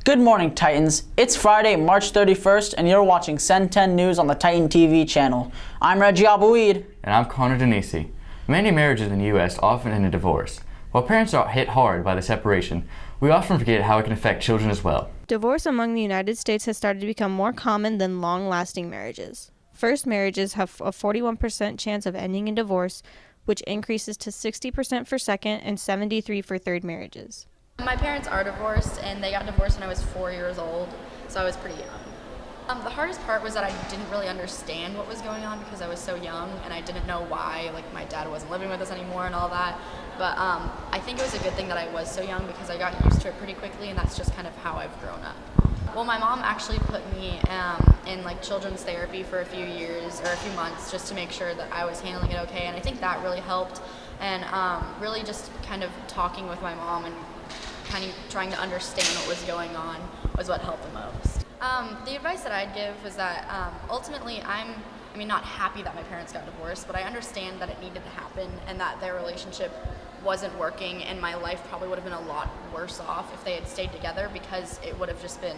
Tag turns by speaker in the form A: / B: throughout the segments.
A: Good morning, Titans. It's Friday, March 31st, and you're watching Cen10 News on the Titan TV channel. I'm Reggie Abouid.
B: And I'm Connor Denisi. Many marriages in the U.S. often end in divorce. While parents are hit hard by the separation, we often forget how it can affect children as well.
C: Divorce among the United States has started to become more common than long-lasting marriages. First marriages have a 41% chance of ending in divorce, which increases to 60% for second and 73% for third marriages.
D: My parents are divorced, and they got divorced when I was 4 years old, so I was pretty young. The hardest part was that I didn't really understand what was going on because I was so young, and I didn't know why, like my dad wasn't living with us anymore and all that. But I think it was a good thing that I was so young because I got used to it pretty quickly, and that's just kind of how I've grown up. Well, my mom actually put me in like children's therapy for a few years or a few months just to make sure that I was handling it okay, and I think that really helped. And really just kind of talking with my mom and kind of trying to understand what was going on was what helped the most. The advice that I'd give was that ultimately I'm not happy that my parents got divorced, but I understand that it needed to happen and that their relationship wasn't working, and my life probably would have been a lot worse off if they had stayed together because it would have just been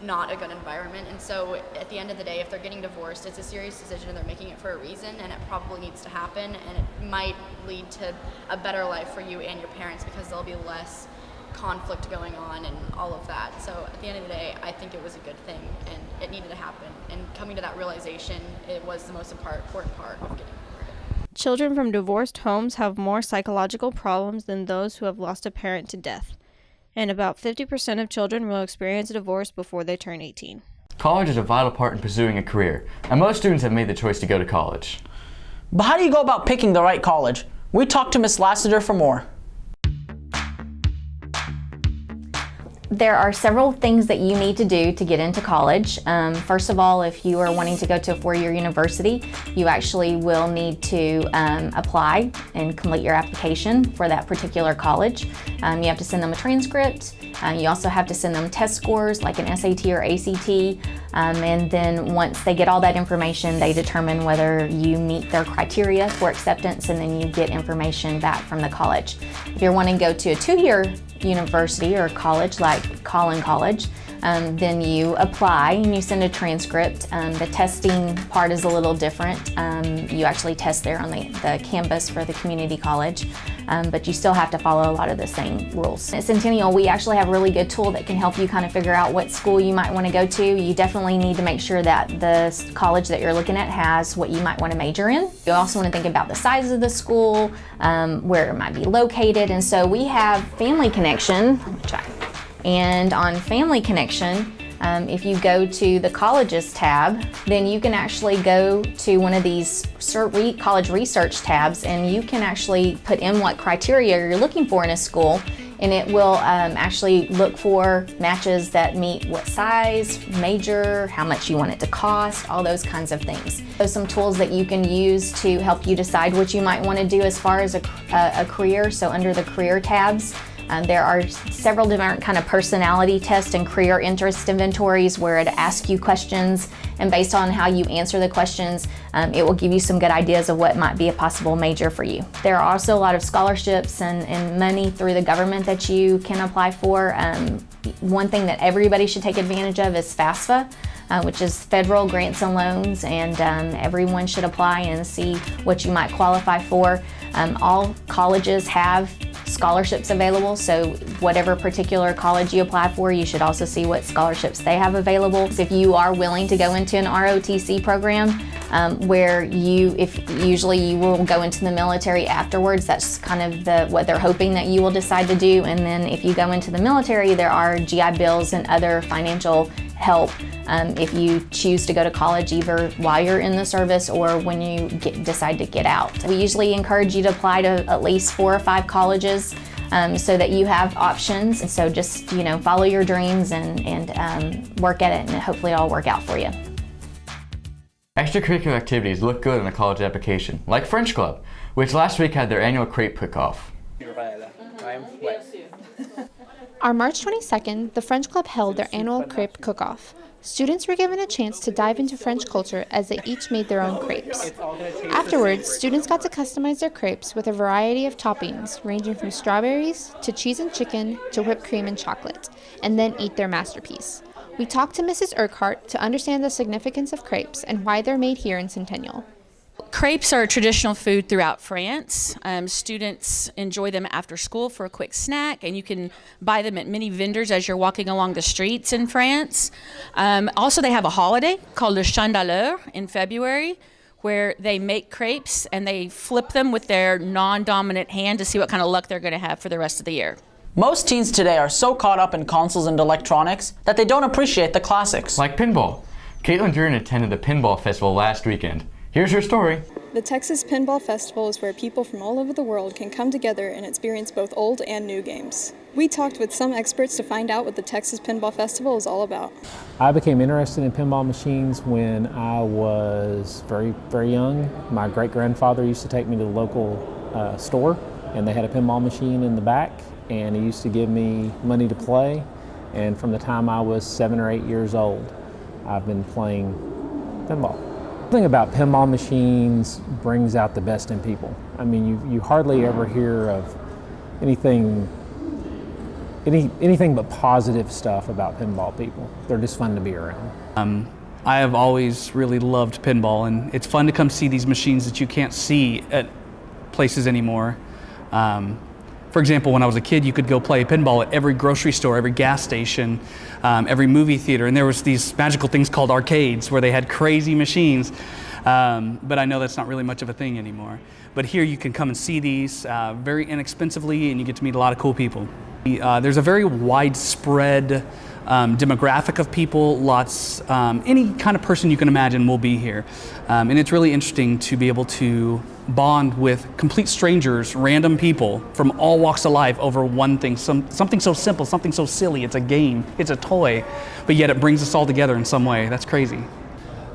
D: not a good environment. And so at the end of the day, if they're getting divorced, it's a serious decision and they're making it for a reason, and it probably needs to happen, and it might lead to a better life for you and your parents because there'll be less conflict going on and all of that. So at the end of the day, I think it was a good thing and it needed to happen, and coming to that realization, it was the most important part of getting married.
C: Children from divorced homes have more psychological problems than those who have lost a parent to death, and about 50% of children will experience a divorce before they turn 18.
B: College is a vital part in pursuing a career, and most students have made the choice to go to college.
A: But how do you go about picking the right college? We talked to Ms. Lassiter for more.
E: There are several things that you need to do to get into college. First of all, if you are wanting to go to a four-year university, you actually will need to apply and complete your application for that particular college. You have to send them a transcript. You also have to send them test scores like an SAT or ACT. And then once they get all that information, they determine whether you meet their criteria for acceptance, and then you get information back from the college. If you're wanting to go to a two-year university or college like Collin College, then you apply and you send a transcript. The testing part is a little different. You actually test there on the campus for the community college, but you still have to follow a lot of the same rules. At Centennial, we actually have a really good tool that can help you kind of figure out what school you might want to go to. You definitely need to make sure that the college that you're looking at has what you might want to major in. You also want to think about the size of the school, where it might be located, and so we have Family Connection. Let me try. And on Family Connection, if you go to the Colleges tab, then you can actually go to one of these college research tabs, and you can actually put in what criteria you're looking for in a school, and it will actually look for matches that meet what size, major, how much you want it to cost, all those kinds of things. So some tools that you can use to help you decide what you might want to do as far as a career. So under the career tabs, there are several different kind of personality tests and career interest inventories where it asks you questions, and based on how you answer the questions, it will give you some good ideas of what might be a possible major for you. There are also a lot of scholarships and money through the government that you can apply for. One thing that everybody should take advantage of is FAFSA, which is Federal Grants and Loans, and everyone should apply and see what you might qualify for. All colleges have scholarships available, so whatever particular college you apply for, you should also see what scholarships they have available. So if you are willing to go into an ROTC program, where usually you will go into the military afterwards, that's kind of what they're hoping that you will decide to do. And then if you go into the military, there are GI Bills and other financial help if you choose to go to college either while you're in the service or when you decide to get out. We usually encourage you to apply to at least 4 or 5 colleges so that you have options. And so just follow your dreams and work at it, and hopefully it'll all work out for you.
B: Extracurricular activities look good on a college application, like French Club, which last week had their annual crepe cook-off.
F: On March 22nd, the French Club held their annual crepe cook-off. Students were given a chance to dive into French culture as they each made their own crepes. Afterwards, students got to customize their crepes with a variety of toppings, ranging from strawberries to cheese and chicken to whipped cream and chocolate, and then eat their masterpiece. We talked to Mrs. Urquhart to understand the significance of crepes and why they're made here in Centennial.
G: Crepes are a traditional food throughout France. Students enjoy them after school for a quick snack, and you can buy them at many vendors as you're walking along the streets in France. Also, they have a holiday called le Chandeleur in February, where they make crepes and they flip them with their non-dominant hand to see what kind of luck they're going to have for the rest of the year.
A: Most teens today are so caught up in consoles and electronics that they don't appreciate the classics.
B: Like pinball. Caitlin Duran attended the Pinball Festival last weekend. Here's her story.
H: The Texas Pinball Festival is where people from all over the world can come together and experience both old and new games. We talked with some experts to find out what the Texas Pinball Festival is all about.
I: I became interested in pinball machines when I was very, very young. My great-grandfather used to take me to the local store, and they had a pinball machine in the back, and he used to give me money to play. And from the time I was 7 or 8 years old, I've been playing pinball. The thing about pinball machines brings out the best in people. I mean, you hardly ever hear of anything but positive stuff about pinball people. They're just fun to be around.
J: I have always really loved pinball, and it's fun to come see these machines that you can't see at places anymore. For example, when I was a kid, you could go play pinball at every grocery store, every gas station, every movie theater, and there was these magical things called arcades where they had crazy machines, but I know that's not really much of a thing anymore. But here you can come and see these very inexpensively, and you get to meet a lot of cool people. There's a very widespread demographic of people, any kind of person you can imagine will be here. And it's really interesting to be able to bond with complete strangers, random people from all walks of life over one thing, something so simple, something so silly. It's a game, it's a toy, but yet it brings us all together in some way. That's crazy.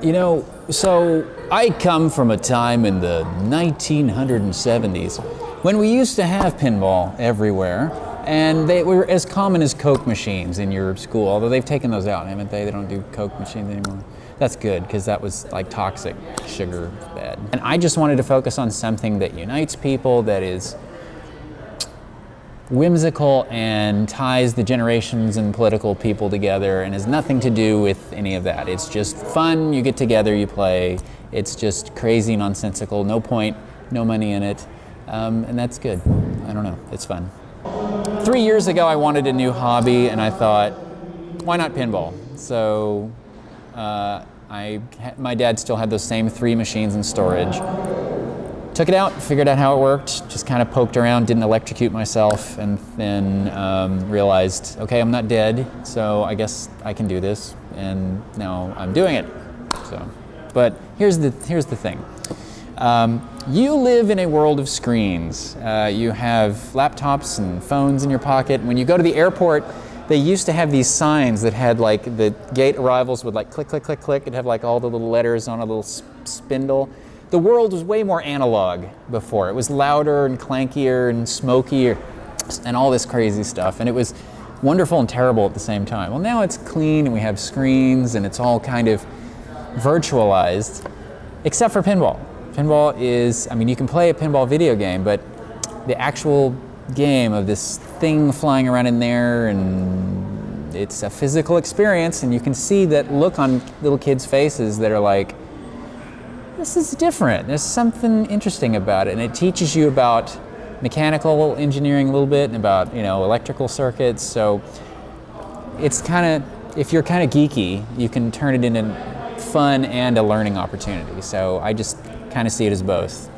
K: You know, so I come from a time in the 1970s when we used to have pinball everywhere. And they were as common as Coke machines in your school, although they've taken those out, haven't they? They don't do Coke machines anymore. That's good, because that was like toxic sugar bad. And I just wanted to focus on something that unites people, that is whimsical and ties the generations and political people together, and has nothing to do with any of that. It's just fun, you get together, you play. It's just crazy, nonsensical, no point, no money in it, and that's good. I don't know, it's fun. 3 years ago, I wanted a new hobby, and I thought, why not pinball? So my dad still had those same 3 machines in storage. Took it out, figured out how it worked, just kind of poked around, didn't electrocute myself, and then realized, okay, I'm not dead, so I guess I can do this, and now I'm doing it. But here's the thing. You live in a world of screens. You have laptops and phones in your pocket. When you go to the airport, they used to have these signs that had like the gate arrivals would like click, click, click, click. It'd have like all the little letters on a little spindle. The world was way more analog before. It was louder and clankier and smokier and all this crazy stuff. And it was wonderful and terrible at the same time. Well, now it's clean and we have screens and it's all kind of virtualized, except for pinball. Pinball is, I mean, you can play a pinball video game, but the actual game of this thing flying around in there, and it's a physical experience, and you can see that look on little kids' faces that are like, this is different. There's something interesting about it, and it teaches you about mechanical engineering a little bit and about, electrical circuits. So it's kind of, if you're kind of geeky, you can turn it into fun and a learning opportunity. So I just kind of see it as both.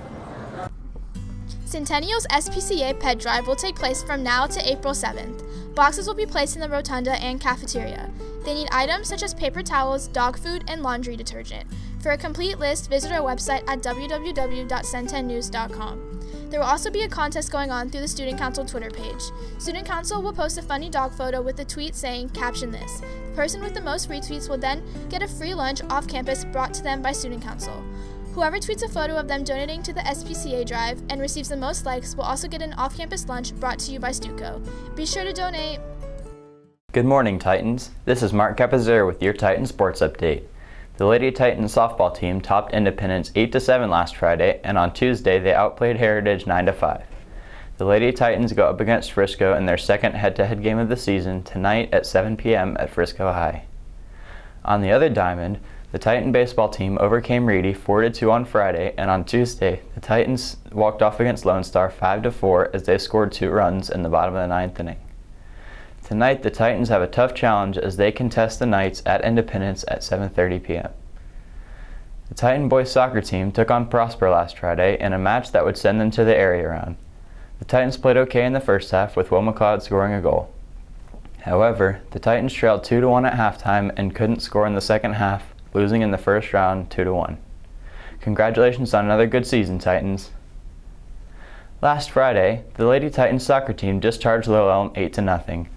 L: Centennial's SPCA Pet Drive will take place from now to April 7th. Boxes will be placed in the rotunda and cafeteria. They need items such as paper towels, dog food, and laundry detergent. For a complete list, visit our website at www.cen10news.com. There will also be a contest going on through the Student Council Twitter page. Student Council will post a funny dog photo with a tweet saying, "Caption this." The person with the most retweets will then get a free lunch off campus brought to them by Student Council. Whoever tweets a photo of them donating to the SPCA Drive and receives the most likes will also get an off-campus lunch brought to you by Stuco. Be sure to donate.
M: Good morning, Titans. This is Mark Capizzer with your Titan Sports Update. The Lady Titans softball team topped Independence 8-7 last Friday, and on Tuesday they outplayed Heritage 9-5. The Lady Titans go up against Frisco in their second head-to-head game of the season tonight at 7 p.m. at Frisco High. On the other diamond, the Titan baseball team overcame Reedy 4-2 on Friday, and on Tuesday, the Titans walked off against Lone Star 5-4 as they scored 2 runs in the bottom of the 9th inning. Tonight, the Titans have a tough challenge as they contest the Knights at Independence at 7:30 p.m. The Titan boys soccer team took on Prosper last Friday in a match that would send them to the area round. The Titans played okay in the first half, with Will McLeod scoring a goal. However, the Titans trailed 2-1 at halftime and couldn't score in the second half, losing in the first round 2-1. Congratulations on another good season, Titans. Last Friday, the Lady Titans soccer team discharged Little Elm 8-0.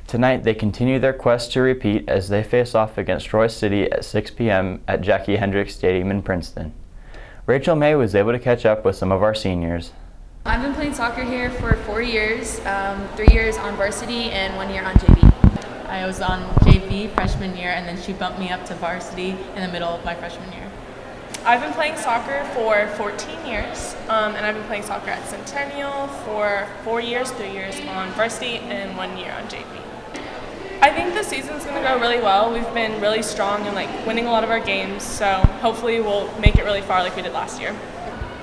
M: Tonight, they continue their quest to repeat as they face off against Roy City at 6 p.m. at Jackie Hendricks Stadium in Princeton. Rachel May was able to catch up with some of our seniors.
N: I've been playing soccer here for 4 years, 3 years on varsity and 1 year on JV.
O: I was on JV freshman year, and then she bumped me up to varsity in the middle of my freshman year.
P: I've been playing soccer for 14 years, and I've been playing soccer at Centennial for 4 years, 3 years on varsity and 1 year on JV. I think the season's going to go really well. We've been really strong and winning a lot of our games, so hopefully we'll make it really far like we did last year.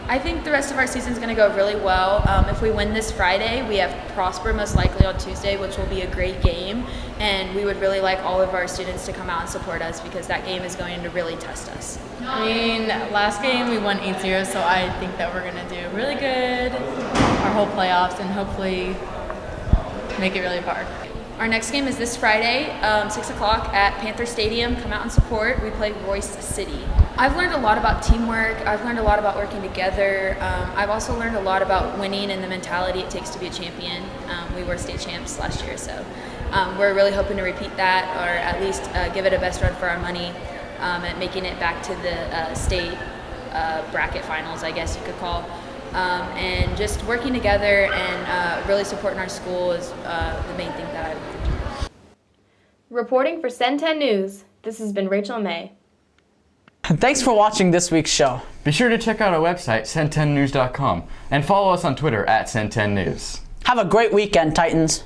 N: I think the rest of our season's going to go really well. If we win this Friday, we have Prosper most likely on Tuesday, which will be a great game, and we would really like all of our students to come out and support us because that game is going to really test us.
O: I mean, last game we won 8-0, so I think that we're going to do really good our whole playoffs and hopefully make it really far.
N: Our next game is this Friday, 6 o'clock at Panther Stadium. Come out and support. We play Royce City. I've learned a lot about teamwork. I've learned a lot about working together. I've also learned a lot about winning and the mentality it takes to be a champion. We were state champs last year, so we're really hoping to repeat that or at least give it a best run for our money at making it back to the state bracket finals, I guess you could call. And just working together and really supporting our school is the main thing that I want to do.
Q: Reporting for Cen10 News, this has been Rachel May.
A: Thanks for watching this week's show.
B: Be sure to check out our website, cen10news.com, and follow us on Twitter at Cen10news.
A: Have a great weekend, Titans.